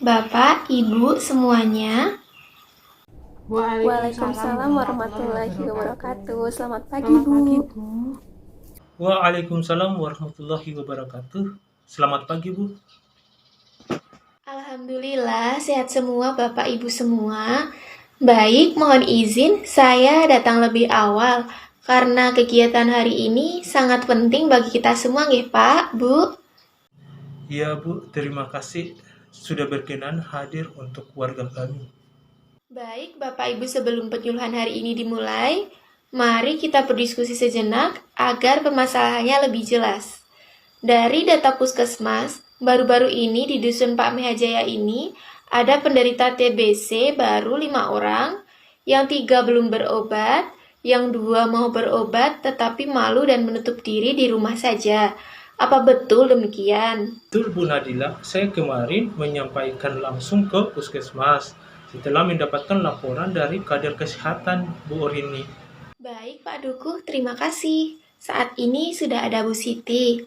Bapak, Ibu semuanya. Waalaikumsalam warahmatullahi wabarakatuh. Selamat pagi, Selamat pagi, Bu. Bu. Waalaikumsalam warahmatullahi wabarakatuh. Selamat pagi, Bu. Alhamdulillah, sehat semua Bapak Ibu semua. Baik, mohon izin saya datang lebih awal karena kegiatan hari ini sangat penting bagi kita semua, nggih Pak, Bu. Ya, Bu, terima kasih sudah berkenan hadir untuk keluarga kami. Baik, Bapak Ibu, sebelum penyuluhan hari ini dimulai, mari kita berdiskusi sejenak agar permasalahannya lebih jelas. Dari data Puskesmas, baru-baru ini di Dusun Pak Mehajaya ini ada penderita TBC baru 5 orang, yang 3 belum berobat, yang 2 mau berobat tetapi malu dan menutup diri di rumah saja. Apa betul demikian? Betul, Bu Nadila, saya kemarin menyampaikan langsung ke Puskesmas setelah mendapatkan laporan dari kader kesehatan, Bu Orini. Baik Pak Dukuh, terima kasih. Saat ini sudah ada Bu Siti.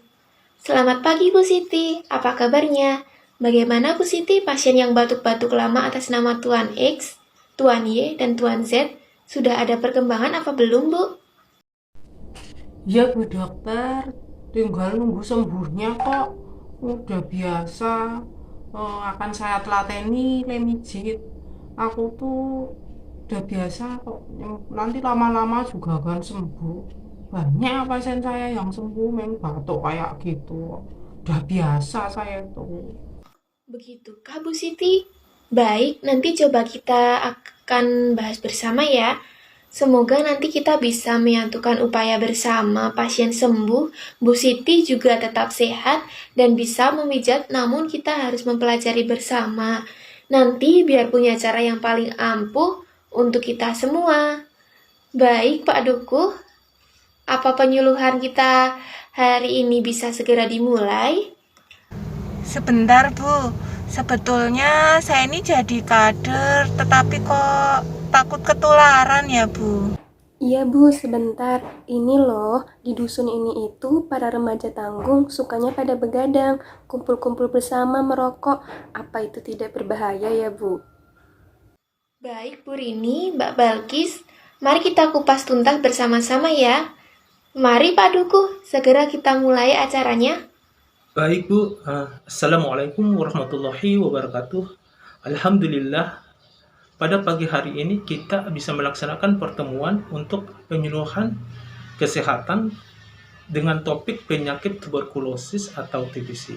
Selamat pagi Bu Siti, apa kabarnya? Bagaimana Bu Siti pasien yang batuk-batuk lama atas nama Tuan X, Tuan Y, dan Tuan Z? Sudah ada perkembangan apa belum Bu? Ya, Bu Dokter, tinggal nunggu sembuhnya kok. Udah biasa. Akan saya telateni lemijit. Aku tuh udah biasa kok. Nanti lama-lama juga akan sembuh. Banyak pasien saya yang sembuh memang batuk kayak gitu. Udah biasa saya tuh. Begitukah Bu Siti? Baik, nanti coba kita akan bahas bersama ya. Semoga nanti kita bisa menyatukan upaya bersama pasien sembuh, Bu Siti juga tetap sehat dan bisa memijat, namun kita harus mempelajari bersama. Nanti biar punya cara yang paling ampuh untuk kita semua. Baik Pak Dukuh, apa penyuluhan kita hari ini bisa segera dimulai? Sebentar, Bu. Sebetulnya saya ini jadi kader, tetapi kok takut ketularan ya, Bu. Iya Bu, sebentar. Ini loh, di dusun ini itu para remaja tanggung sukanya pada begadang, kumpul-kumpul bersama merokok. Apa itu tidak berbahaya ya Bu? Baik Bu Rini, Mbak Balkis, mari kita kupas tuntas bersama-sama ya. Mari Pak Dukuh, segera kita mulai acaranya. Baik, Bu. Assalamualaikum warahmatullahi wabarakatuh. Alhamdulillah, pada pagi hari ini kita bisa melaksanakan pertemuan untuk penyuluhan kesehatan dengan topik penyakit tuberkulosis atau TBC.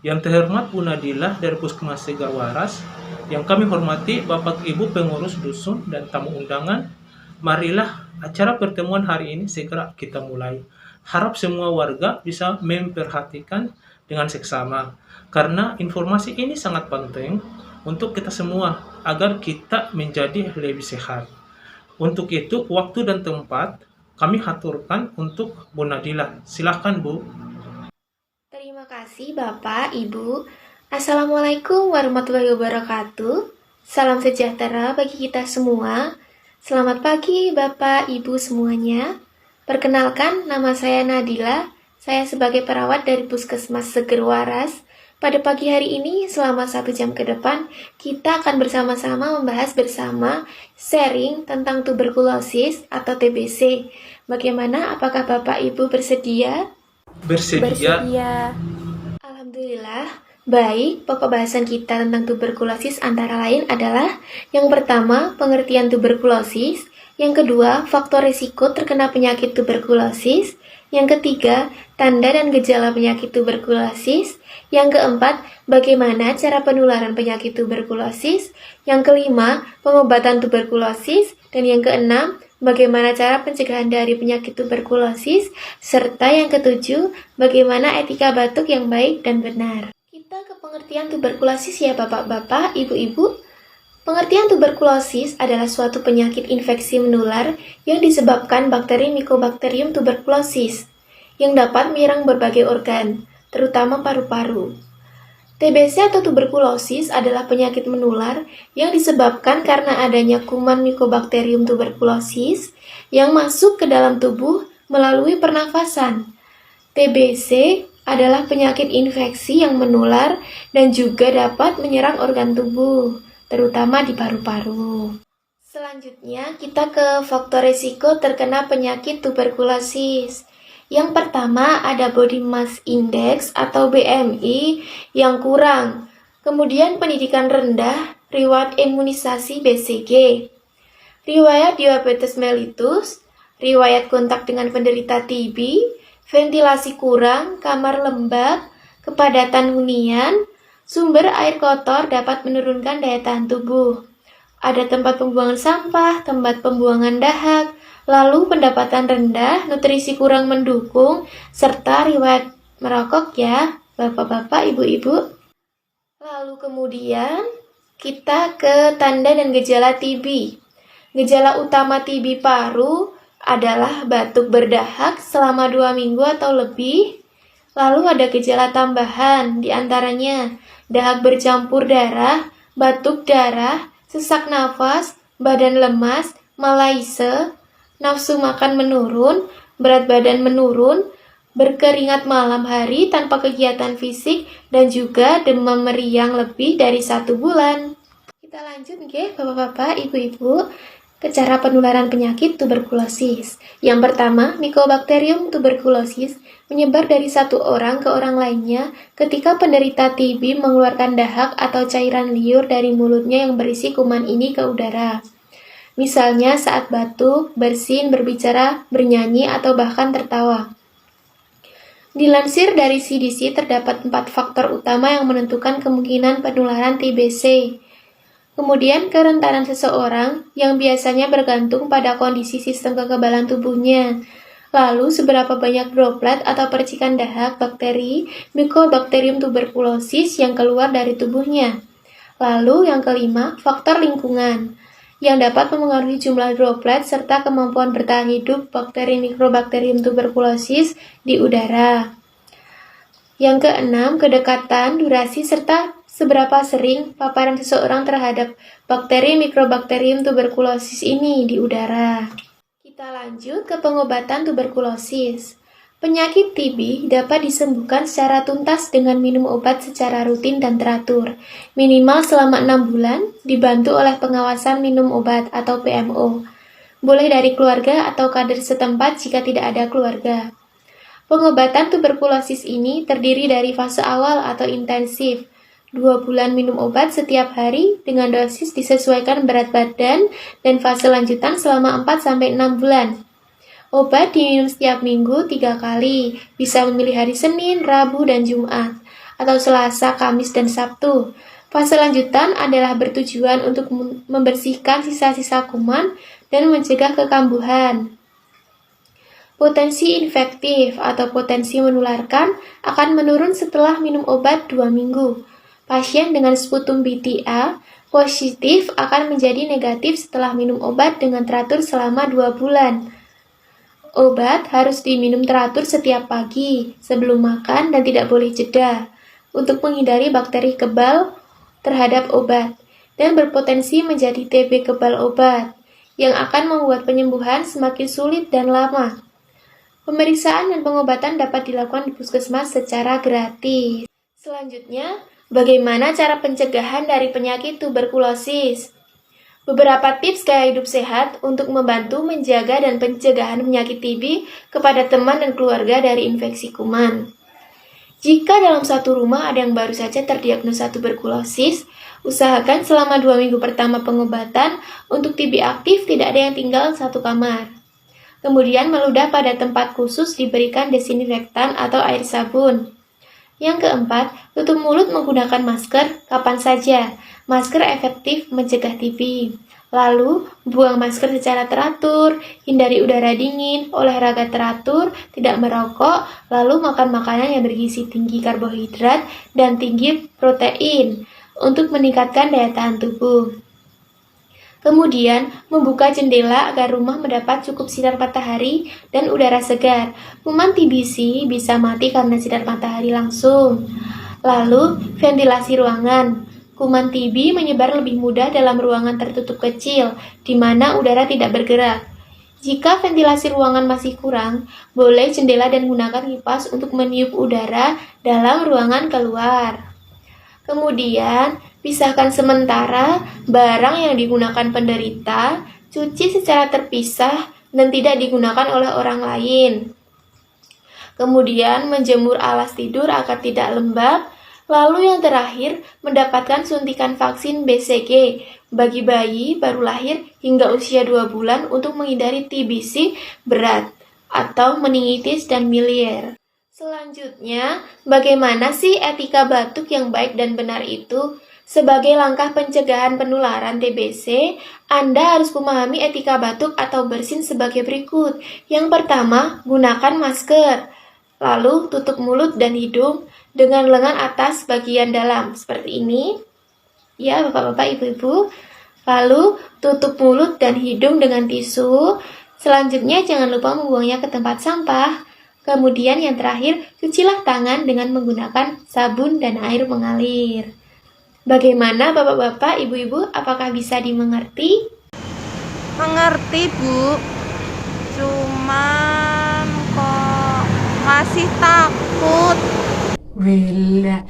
Yang terhormat Bu Nadila dari Puskesmas Segar Waras, yang kami hormati Bapak Ibu pengurus dusun dan tamu undangan, marilah acara pertemuan hari ini segera kita mulai. Harap semua warga bisa memperhatikan dengan seksama, karena informasi ini sangat penting untuk kita semua agar kita menjadi lebih sehat. Untuk itu, waktu dan tempat kami aturkan untuk Bu Nadila. Silahkan, Bu. Terima kasih Bapak, Ibu. Assalamualaikum warahmatullahi wabarakatuh. Salam sejahtera bagi kita semua. Selamat pagi Bapak, Ibu semuanya. Perkenalkan, nama saya Nadila. Saya sebagai perawat dari Puskesmas Seger Waras. Pada pagi hari ini, selama 1 jam ke depan, kita akan bersama-sama membahas bersama sharing tentang tuberkulosis atau TBC. Bagaimana? Apakah Bapak Ibu bersedia? Bersedia. Alhamdulillah. Baik, pokok bahasan kita tentang tuberkulosis antara lain adalah yang pertama, pengertian tuberkulosis, yang kedua, faktor risiko terkena penyakit tuberkulosis, yang ketiga, tanda dan gejala penyakit tuberkulosis, yang keempat, bagaimana cara penularan penyakit tuberkulosis, yang kelima, pengobatan tuberkulosis, dan yang keenam, bagaimana cara pencegahan dari penyakit tuberkulosis, serta yang ketujuh, bagaimana etika batuk yang baik dan benar. Kita ke pengertian tuberkulosis ya Bapak-bapak, Ibu-ibu. Pengertian tuberkulosis adalah suatu penyakit infeksi menular yang disebabkan bakteri Mycobacterium tuberculosis yang dapat menyerang berbagai organ, terutama paru-paru. TBC atau tuberkulosis adalah penyakit menular yang disebabkan karena adanya kuman Mycobacterium tuberculosis yang masuk ke dalam tubuh melalui pernafasan. TBC adalah penyakit infeksi yang menular dan juga dapat menyerang organ tubuh, terutama di paru-paru. Selanjutnya, kita ke faktor risiko terkena penyakit tuberkulosis. Yang pertama ada body mass index atau BMI yang kurang, kemudian pendidikan rendah, riwayat imunisasi BCG, riwayat diabetes mellitus, riwayat kontak dengan penderita TB, ventilasi kurang, kamar lembab, kepadatan hunian, sumber air kotor dapat menurunkan daya tahan tubuh. Ada tempat pembuangan sampah, tempat pembuangan dahak, lalu pendapatan rendah, nutrisi kurang mendukung, serta riwayat merokok ya, bapak-bapak, ibu-ibu. Lalu kemudian kita ke tanda dan gejala TB. Gejala utama TB paru adalah batuk berdahak selama 2 minggu atau lebih. Lalu ada gejala tambahan, diantaranya dahak bercampur darah, batuk darah, sesak nafas, badan lemas, malaise, nafsu makan menurun, berat badan menurun, berkeringat malam hari tanpa kegiatan fisik, dan juga demam meriang lebih dari 1 bulan. Kita lanjut nggih, bapak-bapak, ibu-ibu, ke cara penularan penyakit tuberkulosis. Yang pertama, Mycobacterium tuberculosis menyebar dari satu orang ke orang lainnya ketika penderita TB mengeluarkan dahak atau cairan liur dari mulutnya yang berisi kuman ini ke udara. Misalnya saat batuk, bersin, berbicara, bernyanyi, atau bahkan tertawa. Dilansir dari CDC, terdapat 4 faktor utama yang menentukan kemungkinan penularan TBC. Kemudian kerentanan seseorang yang biasanya bergantung pada kondisi sistem kekebalan tubuhnya. Lalu seberapa banyak droplet atau percikan dahak bakteri Mycobacterium tuberculosis yang keluar dari tubuhnya. Lalu yang kelima, faktor lingkungan yang dapat memengaruhi jumlah droplet serta kemampuan bertahan hidup bakteri Mycobacterium tuberculosis di udara. Yang keenam, kedekatan, durasi, serta seberapa sering paparan seseorang terhadap bakteri Mycobacterium tuberculosis ini di udara. Kita lanjut ke pengobatan tuberkulosis. Penyakit TB dapat disembuhkan secara tuntas dengan minum obat secara rutin dan teratur, minimal selama 6 bulan, dibantu oleh pengawasan minum obat atau PMO. Boleh dari keluarga atau kader setempat jika tidak ada keluarga. Pengobatan tuberkulosis ini terdiri dari fase awal atau intensif, 2 bulan minum obat setiap hari dengan dosis disesuaikan berat badan, dan fase lanjutan selama 4-6 bulan. Obat diminum setiap minggu 3 kali, bisa memilih hari Senin, Rabu, dan Jumat, atau Selasa, Kamis, dan Sabtu. Fase lanjutan adalah bertujuan untuk membersihkan sisa-sisa kuman dan mencegah kekambuhan. Potensi infektif atau potensi menularkan akan menurun setelah minum obat 2 minggu. Pasien dengan sputum BTA positif akan menjadi negatif setelah minum obat dengan teratur selama 2 bulan. Obat harus diminum teratur setiap pagi, sebelum makan, dan tidak boleh jeda, untuk menghindari bakteri kebal terhadap obat, dan berpotensi menjadi TB kebal obat, yang akan membuat penyembuhan semakin sulit dan lama. Pemeriksaan dan pengobatan dapat dilakukan di puskesmas secara gratis. Selanjutnya, bagaimana cara pencegahan dari penyakit tuberkulosis? Beberapa tips gaya hidup sehat untuk membantu menjaga dan pencegahan penyakit TB kepada teman dan keluarga dari infeksi kuman. Jika dalam satu rumah ada yang baru saja terdiagnosa tuberkulosis, usahakan selama 2 minggu pertama pengobatan untuk TB aktif tidak ada yang tinggal satu kamar. Kemudian meludah pada tempat khusus, diberikan desinfektan atau air sabun. Yang keempat, tutup mulut menggunakan masker kapan saja. Masker efektif mencegah TB. Lalu, buang masker secara teratur, hindari udara dingin, olahraga teratur, tidak merokok, lalu makan makanan yang bergizi tinggi karbohidrat dan tinggi protein untuk meningkatkan daya tahan tubuh. Kemudian, membuka jendela agar rumah mendapat cukup sinar matahari dan udara segar. Kuman TBC bisa mati karena sinar matahari langsung. Lalu, ventilasi ruangan. Kuman TB menyebar lebih mudah dalam ruangan tertutup kecil, di mana udara tidak bergerak. Jika ventilasi ruangan masih kurang, boleh jendela dan gunakan kipas untuk meniup udara dalam ruangan keluar. Kemudian, pisahkan sementara barang yang digunakan penderita, cuci secara terpisah dan tidak digunakan oleh orang lain. Kemudian, menjemur alas tidur agar tidak lembab. Lalu yang terakhir, mendapatkan suntikan vaksin BCG bagi bayi baru lahir hingga usia 2 bulan untuk menghindari TBC berat atau meningitis dan miliar. Selanjutnya, bagaimana sih etika batuk yang baik dan benar itu? Sebagai langkah pencegahan penularan TBC, Anda harus memahami etika batuk atau bersin sebagai berikut. Yang pertama, gunakan masker. Lalu, tutup mulut dan hidung dengan lengan atas bagian dalam, seperti ini. Ya, bapak-bapak, ibu-ibu. Lalu, tutup mulut dan hidung dengan tisu. Selanjutnya, jangan lupa membuangnya ke tempat sampah. Kemudian yang terakhir, cucilah tangan dengan menggunakan sabun dan air mengalir. Bagaimana bapak-bapak, ibu-ibu, apakah bisa dimengerti? Mengerti, Bu. Cuman kok masih takut. Wela,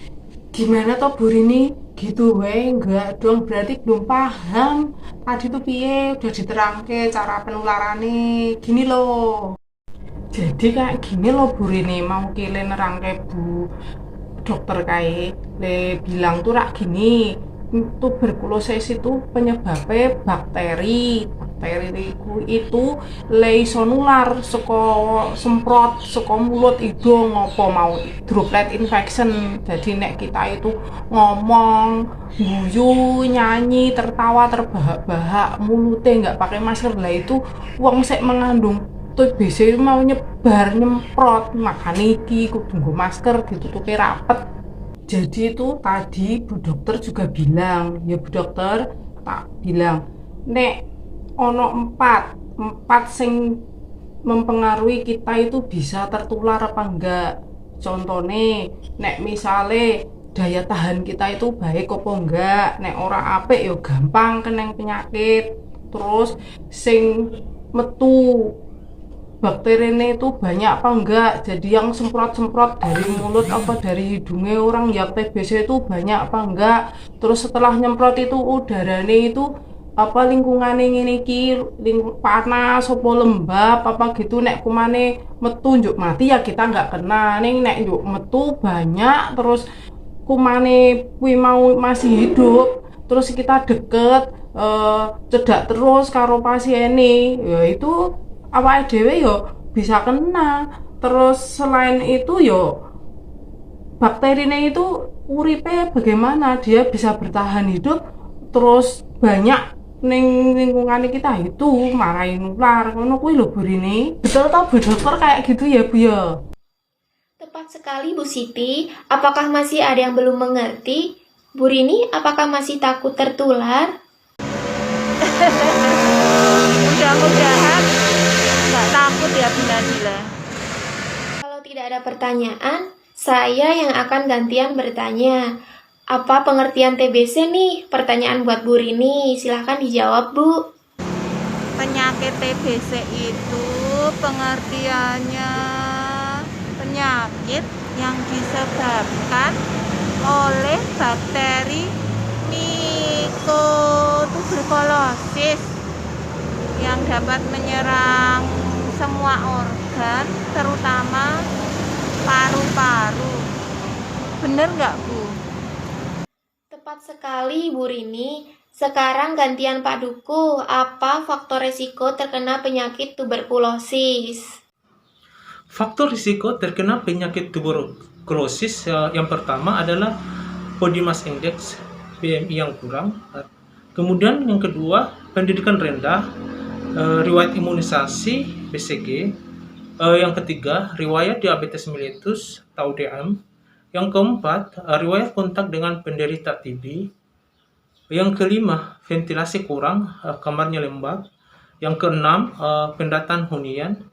gimana toh Bu Rini? Gitu weh, enggak dong, berarti belum paham. Tadi tuh piye udah diterangke cara penularannya. Gini loh. Jadi kayak gini loh Bu Rini, mau kile nerangke Bu dokter kae le bilang tuh rak gini, tuberkulosis itu penyebabnya bakteri itu le iso nular saka semprot saka mulut hidung apa mau droplet infection. Jadi nek kita itu ngomong guyu nyanyi tertawa terbahak-bahak mulutnya nggak pakai masker lah itu wong sek mengandung TBC mau nyebar nyemprot, makanya iki kudu nggo masker ditutupi rapet. Jadi itu tadi Bu Dokter juga bilang, ya Bu Dokter tak bilang nek ono empat sing mempengaruhi kita itu bisa tertular apa enggak. Contohnya nek misale daya tahan kita itu baik apa enggak, nek ora apik ya gampang kena penyakit. Terus sing metu bakterinya itu banyak apa enggak, jadi yang semprot-semprot dari mulut apa dari hidungnya orang yang TBC itu banyak apa enggak. Terus setelah nyemprot itu udaranya itu apa lingkungannya ini ki panas apa lembab apa gitu, nek kumane metu njuk mati ya kita nggak kena, nek njuk metu banyak terus kumane kui mau masih hidup terus kita deket cedak terus karo pasien ini ya itu awake dhewe yo bisa kena. Terus selain itu yo bakterinya itu uripe bagaimana dia bisa bertahan hidup terus banyak ning lingkungan kita itu marahin nular ngono kuwi lho Bu Rini. Betul tau Bu Dokter kayak gitu ya Bu ya? Tepat sekali Bu Siti, apakah masih ada yang belum mengerti? Bu Rini, apakah masih takut tertular? Mudah-mudahan nggak takut ya Bu Nadila. Kalau tidak ada pertanyaan, saya yang akan gantian bertanya. Apa pengertian TBC nih? Pertanyaan buat Bu Rini, silahkan dijawab Bu. Penyakit TBC itu pengertiannya penyakit yang disebabkan oleh bakteri Mycotuberculosis yang dapat menyerang semua organ, terutama paru-paru. Bener nggak Bu? Tepat sekali Bu Rini. Sekarang gantian Pak Duku, apa faktor resiko terkena penyakit tuberkulosis? Faktor risiko terkena penyakit tuberkulosis yang pertama adalah body mass index BMI yang kurang. Kemudian yang kedua, pendidikan rendah, riwayat imunisasi BCG. Yang ketiga, riwayat diabetes mellitus atau DM. Yang keempat, riwayat kontak dengan penderita TB. Yang kelima, ventilasi kurang, kamarnya lembab. Yang keenam, pendataan hunian.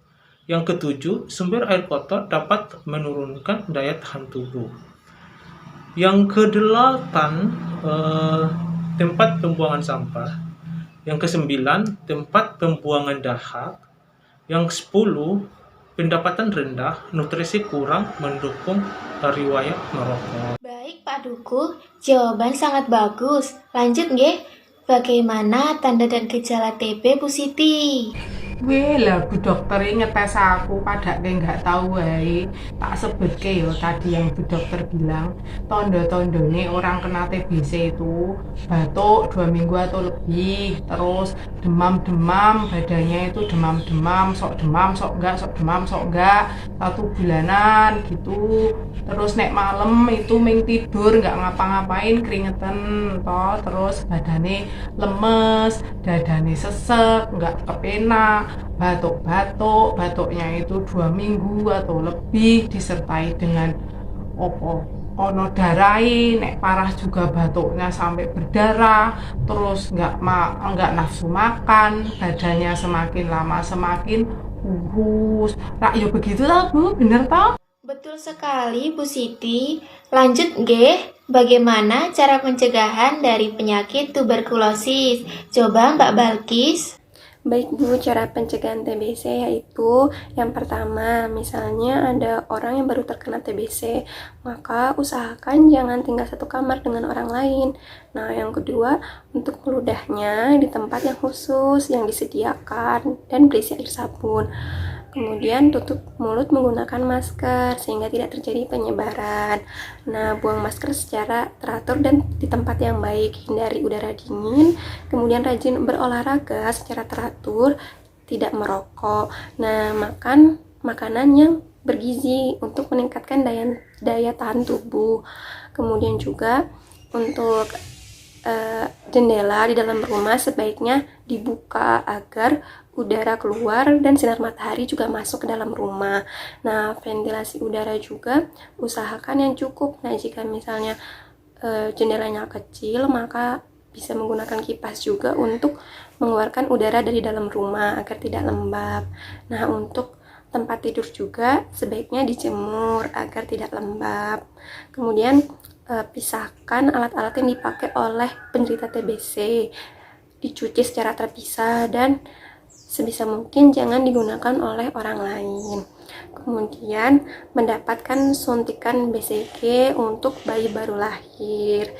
Yang ketujuh, sumber air kotor dapat menurunkan daya tahan tubuh. Yang kedelapan, tempat pembuangan sampah. Yang kesembilan, tempat pembuangan dahak. Yang 10, pendapatan rendah, nutrisi kurang mendukung riwayat merokok. Baik Pak Duku, jawaban sangat bagus. Lanjut nggih. Bagaimana tanda dan gejala TB Bu Siti? Weh lah Bu Dokter ini ngetes aku pada nggak tahu wae. Tak sebutke yo tadi yang Bu Dokter bilang tondo-tondone orang kena TBC itu batuk 2 minggu atau lebih, terus demam-demam, badannya itu demam-demam, sok enggak, sok demam sok enggak, 1 bulanan gitu. Terus nek malam itu ming tidur nggak ngapa-ngapain keringetan toh, terus badannya lemes, dadane sesek, nggak kepenak, batuknya itu 2 minggu atau lebih disertai dengan ono darai, nek parah juga batuknya sampai berdarah, terus nggak nafsu makan, badannya semakin lama semakin kurus. Nah, ya begitu lah Bu, bener toh? Betul sekali Bu Siti. Lanjut nggih. Bagaimana cara pencegahan dari penyakit tuberkulosis? Coba Mbak Balkis. Baik Bu, cara pencegahan TBC yaitu yang pertama, misalnya ada orang yang baru terkena TBC, maka usahakan jangan tinggal satu kamar dengan orang lain. Nah, yang kedua, untuk meludahnya di tempat yang khusus yang disediakan dan berisi air sabun. Kemudian tutup mulut menggunakan masker sehingga tidak terjadi penyebaran. Nah, buang masker secara teratur dan di tempat yang baik, hindari udara dingin. Kemudian rajin berolahraga secara teratur, tidak merokok. Nah, makan makanan yang bergizi untuk meningkatkan daya tahan tubuh. Kemudian juga untuk jendela di dalam rumah sebaiknya dibuka agar udara keluar dan sinar matahari juga masuk ke dalam rumah. Nah, ventilasi udara juga usahakan yang cukup. Nah, jika misalnya jendelanya kecil, maka bisa menggunakan kipas juga untuk mengeluarkan udara dari dalam rumah agar tidak lembab. Nah, untuk tempat tidur juga sebaiknya dijemur agar tidak lembab. Kemudian pisahkan alat-alat yang dipakai oleh penderita TBC, dicuci secara terpisah dan sebisa mungkin jangan digunakan oleh orang lain. Kemudian mendapatkan suntikan BCG untuk bayi baru lahir.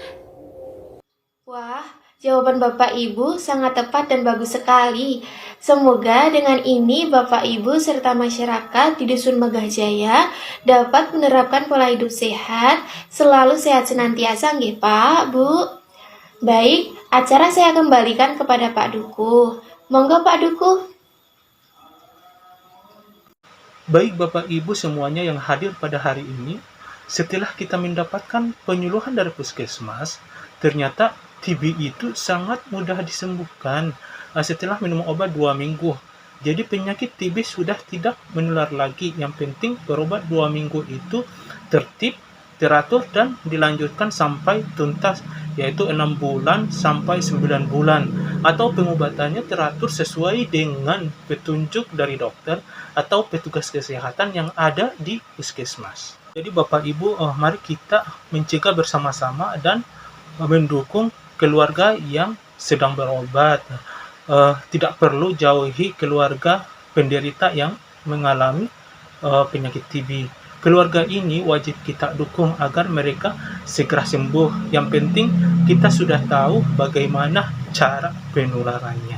Wah, jawaban Bapak Ibu sangat tepat dan bagus sekali. Semoga dengan ini Bapak Ibu serta masyarakat di Dusun Megah Jaya dapat menerapkan pola hidup sehat, selalu sehat senantiasa nggih Pak, Bu. Baik, acara saya kembalikan kepada Pak Duku. Monggo Pak Duku. Baik Bapak Ibu semuanya yang hadir pada hari ini, setelah kita mendapatkan penyuluhan dari puskesmas, ternyata TB itu sangat mudah disembuhkan setelah minum obat 2 minggu. Jadi penyakit TB sudah tidak menular lagi. Yang penting berobat 2 minggu itu tertib, teratur, dan dilanjutkan sampai tuntas, yaitu 6 bulan sampai 9 bulan. Atau pengobatannya teratur sesuai dengan petunjuk dari dokter atau petugas kesehatan yang ada di puskesmas. Jadi Bapak Ibu, mari kita mencegah bersama-sama dan mendukung keluarga yang sedang berobat. Tidak perlu jauhi keluarga penderita yang mengalami penyakit TB. Keluarga ini wajib kita dukung agar mereka segera sembuh. Yang penting kita sudah tahu bagaimana cara penularannya.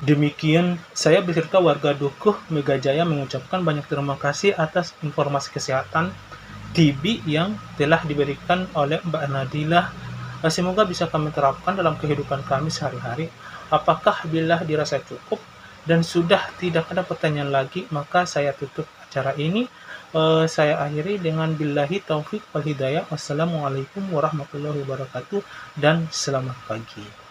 Demikian saya beserta warga Dukuh Megah Jaya mengucapkan banyak terima kasih atas informasi kesehatan TB yang telah diberikan oleh Mbak Nadilah. Semoga bisa kami terapkan dalam kehidupan kami sehari-hari. Apakah bila dirasa cukup dan sudah tidak ada pertanyaan lagi, maka saya tutup acara ini. Saya akhiri dengan billahi taufik wal hidayah. Wassalamualaikum warahmatullahi wabarakatuh dan selamat pagi.